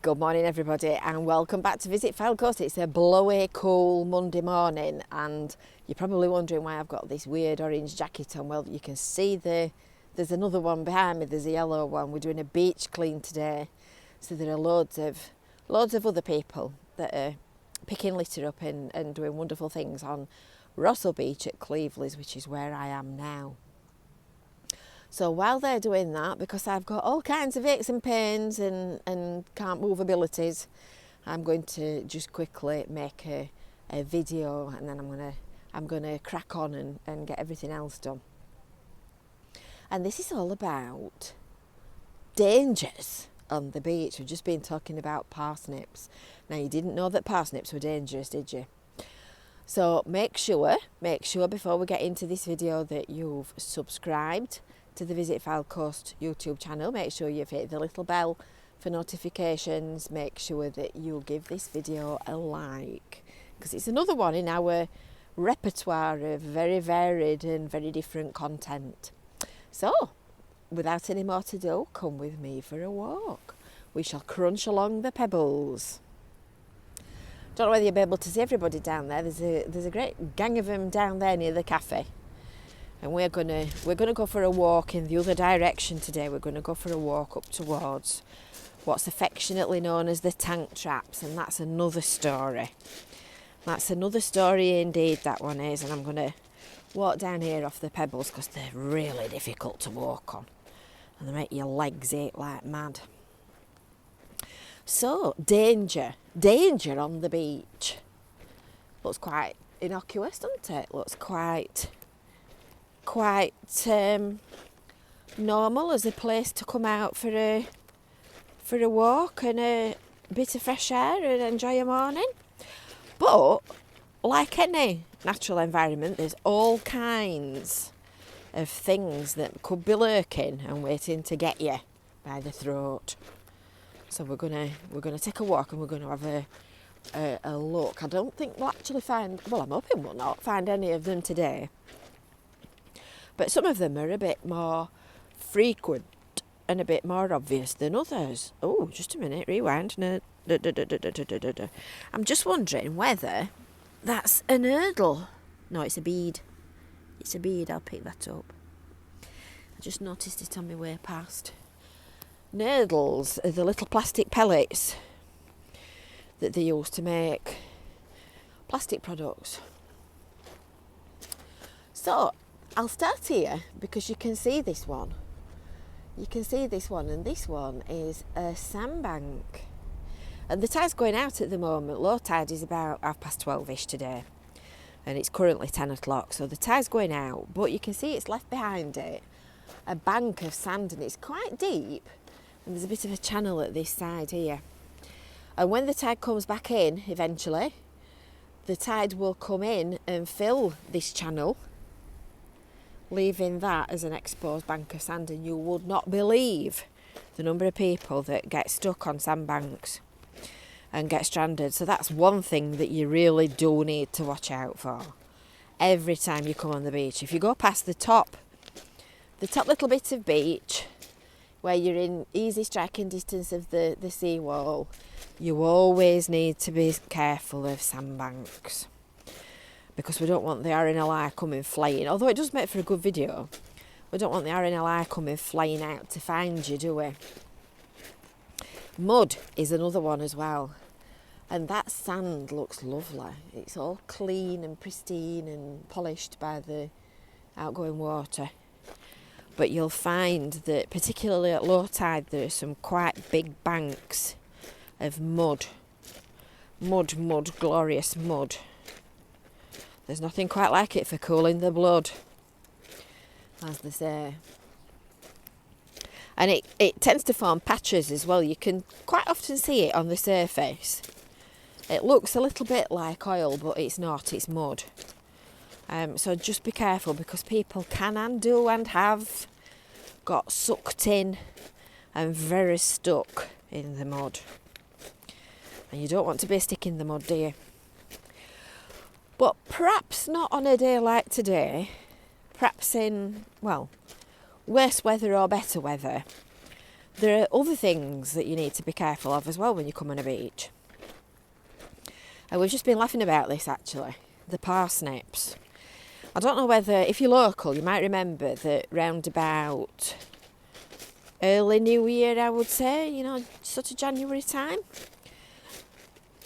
Good morning everybody and welcome back to Visit Fylde Coast. It's a blowy, cool Monday morning and you're probably wondering why I've got this weird orange jacket on. Well, you can see there's another one behind me, there's a yellow one. We're doing a beach clean today. So there are loads of other people that are picking litter up and doing wonderful things on Russell Beach at Cleveleys, which is where I am now. So while they're doing that, because I've got all kinds of aches and pains and can't move abilities, I'm going to just quickly make a video and then I'm gonna crack on and get everything else done. And this is all about dangers on the beach. We've just been talking about parsnips. Now you didn't know that parsnips were dangerous, did you? So make sure before we get into this video that you've subscribed to the Visit Fylde Coast YouTube channel. Make sure you've hit the little bell for notifications. Make sure that you'll give this video a like, because it's another one in our repertoire of very varied and very different content. So without any more to do, come with me for a walk. We shall crunch along the pebbles. Don't know whether you'll be able to see everybody down there. There's a great gang of them down there near the cafe. And we're gonna go for a walk in the other direction today. We're gonna go for a walk up towards what's affectionately known as the tank traps, and that's another story. That's another story indeed, that one is. And I'm gonna walk down here off the pebbles because they're really difficult to walk on, and they make your legs ache like mad. So danger on the beach. Looks quite innocuous, doesn't it? Looks quite normal as a place to come out for a walk and a bit of fresh air and enjoy a morning. But like any natural environment, there's all kinds of things that could be lurking and waiting to get you by the throat. So we're gonna take a walk and we're gonna have a look. I don't think we'll actually find, well, I'm hoping we'll not find any of them today. But some of them are a bit more frequent and a bit more obvious than others. Oh, just a minute, rewind. I'm just wondering whether that's an hurdle. No, it's a bead. It's a bead, I'll pick that up. I just noticed it on my way past. Nurdles are the little plastic pellets that they use to make plastic products. So I'll start here because you can see this one. You can see this one, and this one is a sandbank. And the tide's going out at the moment. Low tide is about 12:30ish today, and it's currently 10 o'clock, so the tide's going out. But you can see it's left behind it a bank of sand, and it's quite deep, and there's a bit of a channel at this side here. And when the tide comes back in, eventually, the tide will come in and fill this channel, leaving that as an exposed bank of sand, and you would not believe the number of people that get stuck on sandbanks and get stranded. So that's one thing that you really do need to watch out for every time you come on the beach. If you go past the top little bit of beach where you're in easy striking distance of the seawall, you always need to be careful of sandbanks, because we don't want the RNLI coming flying. Although it does make for a good video, we don't want the RNLI coming flying out to find you, do we? Mud is another one as well. And that sand looks lovely. It's all clean and pristine and polished by the outgoing water. But you'll find that particularly at low tide there are some quite big banks of mud. Mud, glorious mud. There's nothing quite like it for cooling the blood, as they say. And it tends to form patches as well. You can quite often see it on the surface. It looks a little bit like oil, but it's not, it's mud. So just be careful, because people can and do and have got sucked in and very stuck in the mud. And you don't want to be a stick in the mud, do you? But perhaps not on a day like today. Perhaps in, well, worse weather or better weather. there are other things that you need to be careful of as well when you come on a beach. And we've just been laughing about this actually, the parsnips. I don't know whether, if you're local, you might remember that round about early New Year, I would say, you know, sort of January time,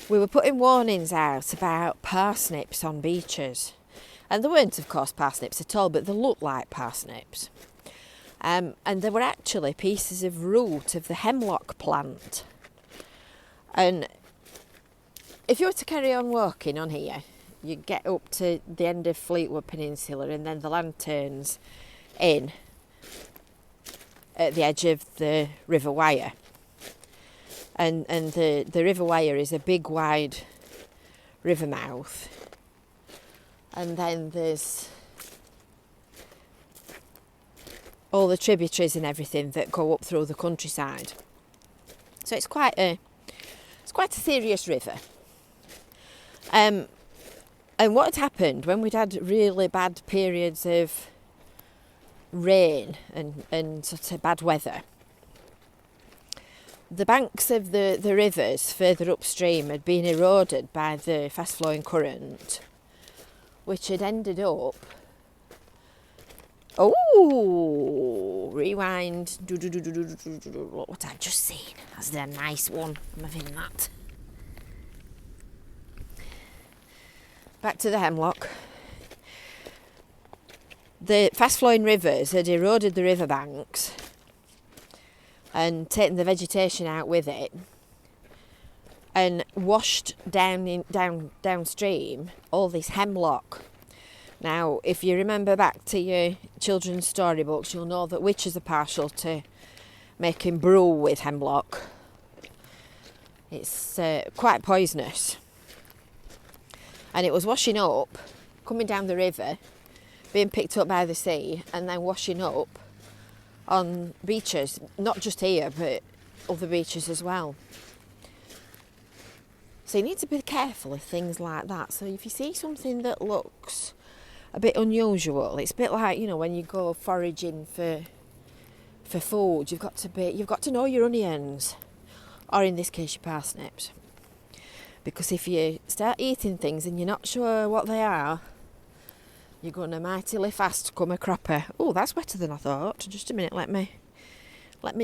we were putting warnings out about parsnips on beaches. And there weren't, of course, parsnips at all, but they looked like parsnips. And they were actually pieces of root of the hemlock plant. And if you were to carry on walking on here, you get up to the end of Fleetwood Peninsula and then the land turns in at the edge of the River Wyre. And the River Wyre is a big, wide river mouth. And then there's all the tributaries and everything that go up through the countryside. So it's quite a serious river. And what had happened when we'd had really bad periods of rain and sort of bad weather, the banks of the rivers further upstream had been eroded by the fast flowing current, which had ended up, rewind, what I've just seen. That's a nice one, I'm having that. Back to the hemlock. The fast-flowing rivers had eroded the riverbanks and taken the vegetation out with it and washed downstream all this hemlock. Now, if you remember back to your children's storybooks, you'll know that witches are partial to making brew with hemlock. It's quite poisonous. And it was washing up, coming down the river, being picked up by the sea, and then washing up on beaches, not just here, but other beaches as well. So you need to be careful of things like that. So if you see something that looks a bit unusual, it's a bit like, you know, when you go foraging for food, you've got to know your onions, or in this case your parsnips. Because if you start eating things and you're not sure what they are, you're going to mightily fast come a cropper. Oh, that's wetter than I thought. Just a minute, let me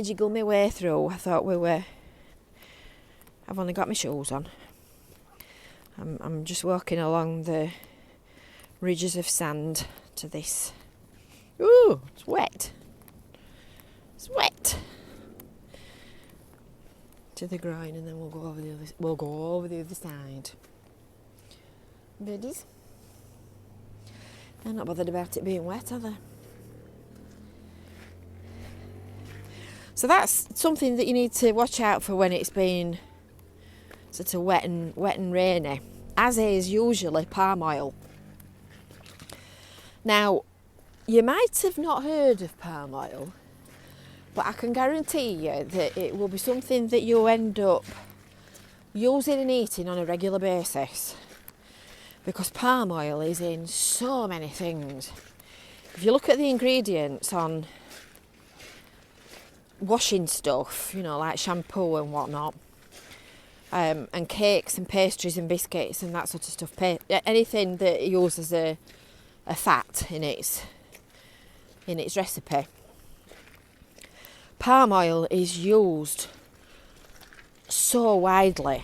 jiggle my way through. I thought I've only got my shoes on. I'm just walking along the ridges of sand to this. Ooh, it's wet. It's wet. To the groin, and then we'll go over the other side. Birdies. They're not bothered about it being wet, are they? So that's something that you need to watch out for when it's been sort of wet and rainy, as is usually palm oil. Now, you might have not heard of palm oil, but I can guarantee you that it will be something that you end up using and eating on a regular basis, because palm oil is in so many things. If you look at the ingredients on washing stuff, you know, like shampoo and whatnot, and cakes and pastries and biscuits and that sort of stuff, anything that uses a fat in its recipe, palm oil is used so widely,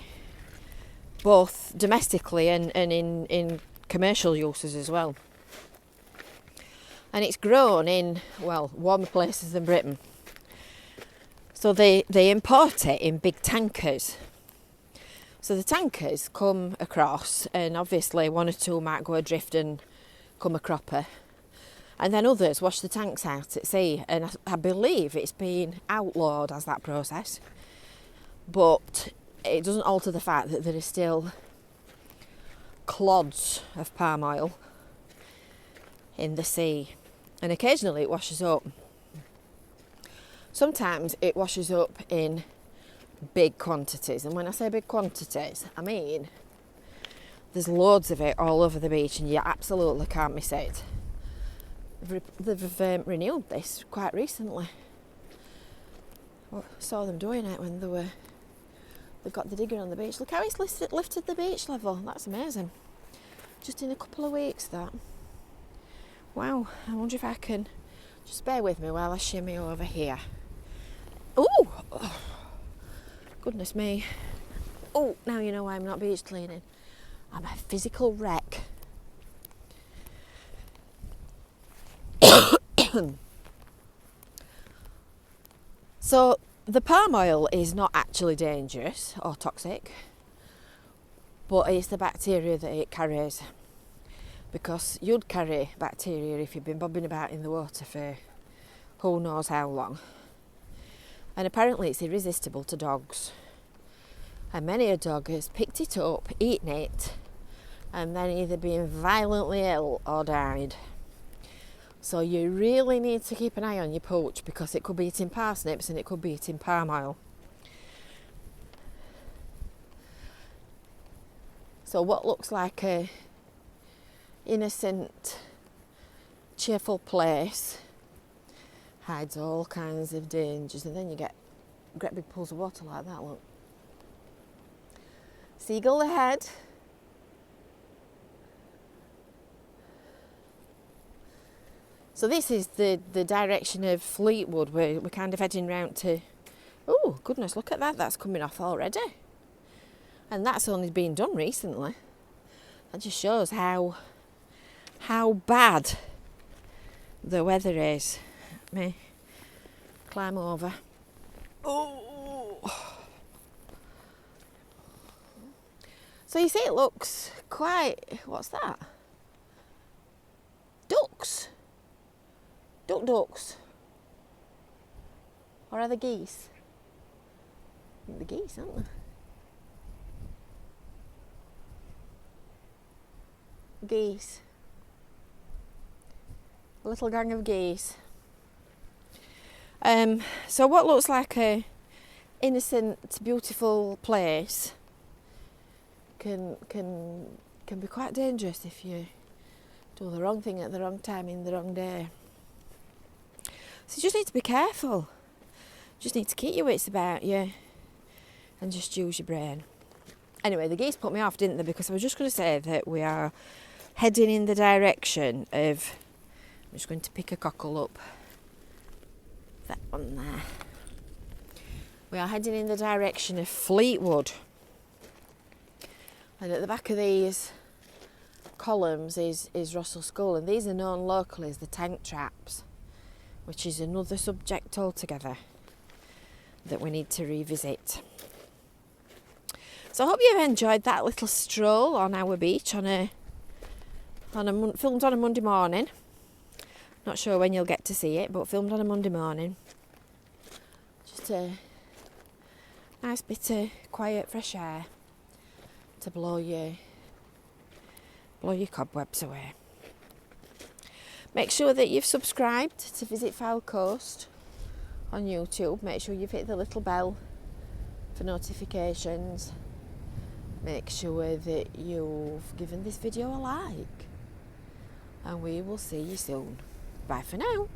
both domestically and in commercial uses as well. And it's grown in, well, warmer places than Britain. So they import it in big tankers. So the tankers come across, and obviously one or two might go adrift and come a cropper. And then others wash the tanks out at sea, and I believe it's been outlawed as that process. But it doesn't alter the fact that there is still clods of palm oil in the sea, and occasionally it washes up. Sometimes it washes up in big quantities, and when I say big quantities, I mean there's loads of it all over the beach, and you absolutely can't miss it. They've renewed this quite recently. I saw them doing it when they got the digger on the beach. Look how it's lifted the beach level. That's amazing. Just in a couple of weeks, that. Wow, I wonder if I can... Just bear with me while I shimmy over here. Ooh! Oh, goodness me. Oh, now you know why I'm not beach cleaning. I'm a physical wreck. So, the palm oil is not actually dangerous or toxic, but it's the bacteria that it carries. Because you'd carry bacteria if you've been bobbing about in the water for who knows how long. And apparently it's irresistible to dogs. And many a dog has picked it up, eaten it, and then either been violently ill or died. So you really need to keep an eye on your pooch, because it could be eating parsnips and it could be eating palm oil. So what looks like a innocent, cheerful place hides all kinds of dangers, and then you get great big pools of water like that, look. Seagull ahead. So this is the direction of Fleetwood. We're kind of heading round to... Oh, goodness, look at that. That's coming off already. And that's only been done recently. That just shows how bad the weather is. Let me climb over. Oh! So you see it looks quite... What's that? Ducks. Ducks. Or are they geese? I think they're geese, aren't they? Geese. A little gang of geese. So what looks like a innocent, beautiful place can be quite dangerous if you do the wrong thing at the wrong time in the wrong day. So you just need to be careful. You just need to keep your wits about you and just use your brain. Anyway, the geese put me off, didn't they? Because I was just going to say that we are heading in the direction of... I'm just going to pick a cockle up. That one there. We are heading in the direction of Fleetwood. And at the back of these columns is Russell School, and these are known locally as the tank traps, which is another subject altogether that we need to revisit. So I hope you've enjoyed that little stroll on our beach filmed on a Monday morning. Not sure when you'll get to see it, but filmed on a Monday morning. Just a nice bit of quiet, fresh air to blow your cobwebs away. Make sure that you've subscribed to Visit Fylde Coast on YouTube. Make sure you've hit the little bell for notifications. Make sure that you've given this video a like. And we will see you soon. Bye for now.